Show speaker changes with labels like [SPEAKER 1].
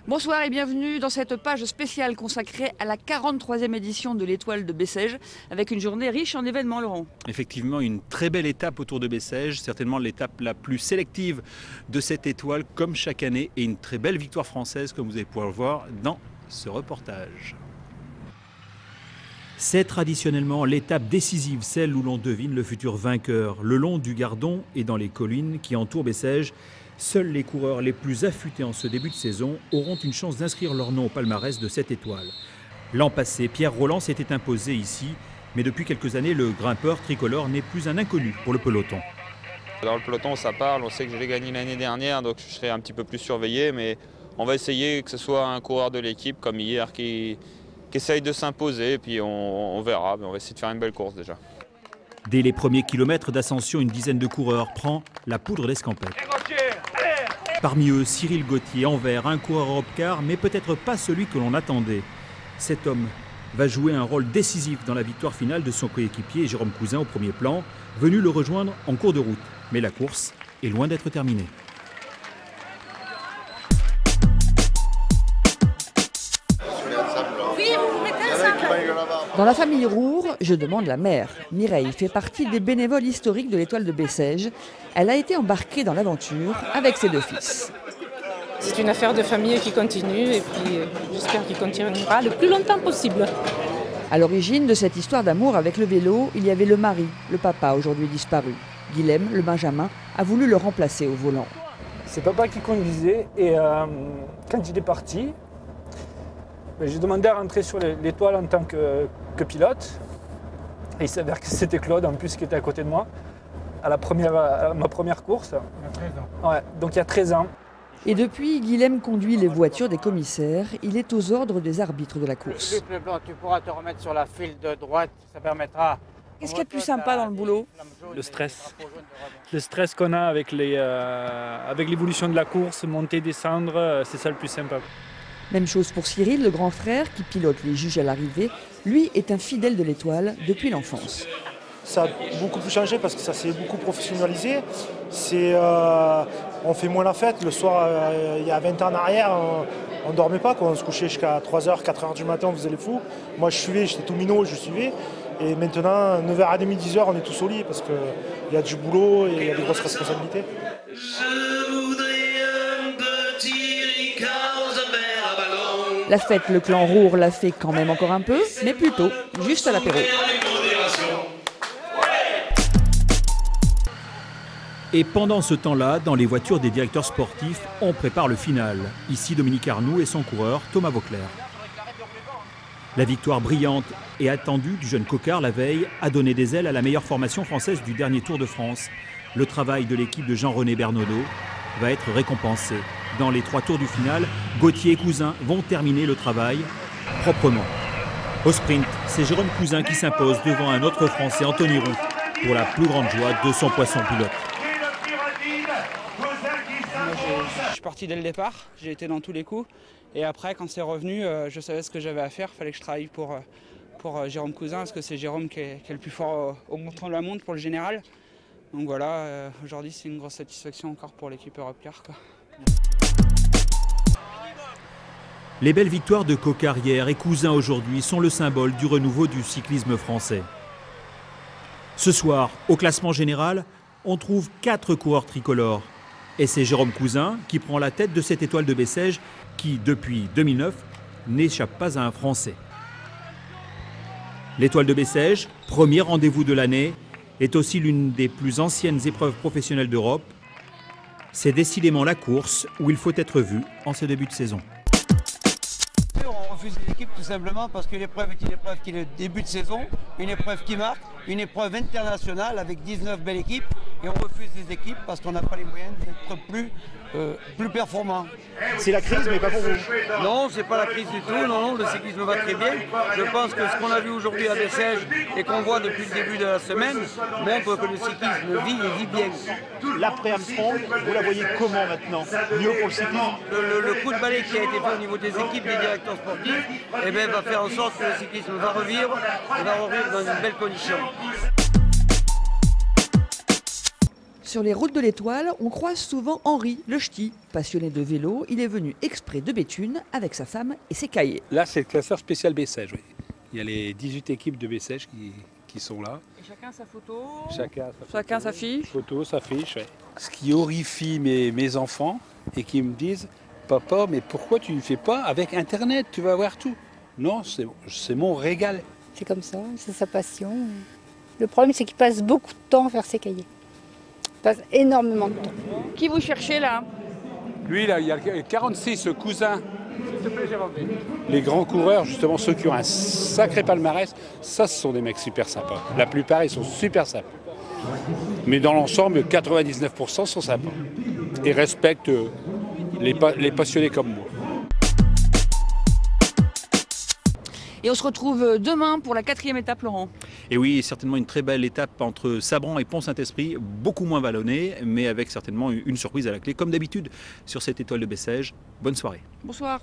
[SPEAKER 1] Bonsoir et bienvenue dans cette page spéciale consacrée à la 43e édition de l'Étoile de Bessèges, avec une journée riche en événements, Laurent.
[SPEAKER 2] Effectivement, une très belle étape autour de Bessèges, certainement l'étape la plus sélective de cette étoile, comme chaque année, et une très belle victoire française, comme vous allez pouvoir le voir dans ce reportage. C'est traditionnellement l'étape décisive, celle où l'on devine le futur vainqueur. Le long du Gardon et dans les collines qui entourent Bessèges, seuls les coureurs les plus affûtés en ce début de saison auront une chance d'inscrire leur nom au palmarès de cette étoile. L'an passé, Pierre Rolland s'était imposé ici, mais depuis quelques années, le grimpeur tricolore n'est plus un inconnu pour le peloton.
[SPEAKER 3] Dans le peloton, ça parle, on sait que je l'ai gagné l'année dernière, donc je serai un petit peu plus surveillé, mais on va essayer que ce soit un coureur de l'équipe comme hier qui essaye de s'imposer, et puis on verra, mais on va essayer de faire une belle course déjà.
[SPEAKER 2] Dès les premiers kilomètres d'ascension, une dizaine de coureurs prend la poudre d'escampette. Parmi eux, Cyril Gauthier, en vert, un coureur Europcar, mais peut-être pas celui que l'on attendait. Cet homme va jouer un rôle décisif dans la victoire finale de son coéquipier Jérôme Cousin au premier plan, venu le rejoindre en cours de route. Mais la course est loin d'être terminée.
[SPEAKER 1] Dans la famille Roure, je demande la mère. Mireille fait partie des bénévoles historiques de l'Étoile de Bessèges. Elle a été embarquée dans l'aventure avec ses deux fils.
[SPEAKER 4] C'est une affaire de famille qui continue et puis j'espère qu'il continuera le plus longtemps possible.
[SPEAKER 1] À l'origine de cette histoire d'amour avec le vélo, il y avait le mari, le papa aujourd'hui disparu. Guilhem, le Benjamin, a voulu le remplacer au volant.
[SPEAKER 5] C'est papa qui conduisait et quand il est parti, j'ai demandé à rentrer sur l'Étoile en tant que pilote. Et il s'avère que c'était Claude en plus qui était à côté de moi à ma première course. Il y a 13 ans. Ouais, donc il y a 13 ans.
[SPEAKER 1] Et depuis, Guilhem conduit les voitures des commissaires. Il est aux ordres des arbitres de la course.
[SPEAKER 6] Tu pourras te remettre sur la file de droite, ça permettra...
[SPEAKER 1] Qu'est-ce qu'il y a de plus sympa dans le boulot?
[SPEAKER 5] Le stress. Le stress qu'on a avec l'évolution de la course, monter, descendre, c'est ça le plus sympa.
[SPEAKER 1] Même chose pour Cyril, le grand frère, qui pilote les juges à l'arrivée. Lui est un fidèle de l'Étoile depuis l'enfance.
[SPEAKER 7] Ça a beaucoup plus changé parce que ça s'est beaucoup professionnalisé. On fait moins la fête. Le soir, il y a 20 ans en arrière, on ne dormait pas. On se couchait jusqu'à 3h, 4h du matin, on faisait les fous. Moi, je suivais, j'étais tout minot, je suivais. Et maintenant, 9h30, 10h, on est tous au lit parce qu'il y a du boulot et il y a des grosses responsabilités.
[SPEAKER 1] La fête, le clan Roure l'a fait quand même encore un peu, mais plutôt juste à l'apéro.
[SPEAKER 2] Et pendant ce temps-là, dans les voitures des directeurs sportifs, on prépare le final. Ici, Dominique Arnoux et son coureur, Thomas Vauclair. La victoire brillante et attendue du jeune Coquard la veille a donné des ailes à la meilleure formation française du dernier Tour de France. Le travail de l'équipe de Jean-René Bernaudot va être récompensé. Dans les 3 tours du final, Gauthier et Cousin vont terminer le travail proprement. Au sprint, c'est Jérôme Cousin qui s'impose devant un autre Français, Anthony Roux, pour la plus grande joie de son poisson pilote.
[SPEAKER 8] Je suis parti dès le départ, j'ai été dans tous les coups. Et après, quand c'est revenu, je savais ce que j'avais à faire. Il fallait que je travaille pour Jérôme Cousin, parce que c'est Jérôme qui est le plus fort au montant de la montre pour le général. Donc voilà, aujourd'hui c'est une grosse satisfaction encore pour l'équipe Europcar, quoi.
[SPEAKER 2] Les belles victoires de Coquard hier et Cousin aujourd'hui sont le symbole du renouveau du cyclisme français. Ce soir, au classement général, on trouve 4 coureurs tricolores. Et c'est Jérôme Cousin qui prend la tête de cette étoile de Bessèges qui, depuis 2009, n'échappe pas à un Français. L'étoile de Bessèges, premier rendez-vous de l'année, est aussi l'une des plus anciennes épreuves professionnelles d'Europe. C'est décidément la course où il faut être vu en ce début de saison.
[SPEAKER 6] On refuse les équipes tout simplement parce que l'épreuve est une épreuve qui est le début de saison, une épreuve qui marque, une épreuve internationale avec 19 belles équipes et on refuse les équipes parce qu'on n'a pas les moyens d'être plus performants.
[SPEAKER 7] C'est la crise, mais pas pour vous.
[SPEAKER 6] Non, c'est pas la crise du tout, non, le cyclisme va très bien. Je pense que ce qu'on a vu aujourd'hui à Bessèges et qu'on voit depuis le début de la semaine montre que le cyclisme vit et vit bien.
[SPEAKER 7] L'après-Armstrong, vous la voyez comment maintenant? Mieux pour le cyclisme?
[SPEAKER 6] Le coup de balai qui a été fait au niveau des équipes, des directeurs sportifs, va faire en sorte que le cyclisme va revivre et va revivre dans une belle condition.
[SPEAKER 1] Sur les routes de l'Étoile, on croise souvent Henri, le ch'ti. Passionné de vélo, il est venu exprès de Béthune avec sa femme et ses cahiers.
[SPEAKER 9] Là, c'est le classeur spécial Bessèges. Oui. Il y a les 18 équipes de Bessèges qui sont là.
[SPEAKER 4] Et chacun sa photo.
[SPEAKER 9] Chacun
[SPEAKER 4] sa fiche.
[SPEAKER 9] Photo, sa fiche, oui. Ce qui horrifie mes enfants et qui me disent « Papa, mais pourquoi tu ne fais pas avec Internet? Tu vas voir tout. » Non, c'est mon régal.
[SPEAKER 10] C'est comme ça, c'est sa passion. Le problème, c'est qu'il passe beaucoup de temps à faire ses cahiers. Il passe énormément de temps.
[SPEAKER 4] Qui vous cherchez là?
[SPEAKER 9] Lui, là, il y a 46 cousins. Les grands coureurs, justement, ceux qui ont un sacré palmarès, ça, ce sont des mecs super sympas. La plupart, ils sont super sympas. Mais dans l'ensemble, 99% sont sympas. Et respectent les passionnés comme moi.
[SPEAKER 1] Et on se retrouve demain pour la 4e étape, Laurent.
[SPEAKER 2] Et oui, certainement une très belle étape entre Sabran et Pont-Saint-Esprit, beaucoup moins vallonnée, mais avec certainement une surprise à la clé, comme d'habitude sur cette étoile de Bessèges. Bonne soirée.
[SPEAKER 1] Bonsoir.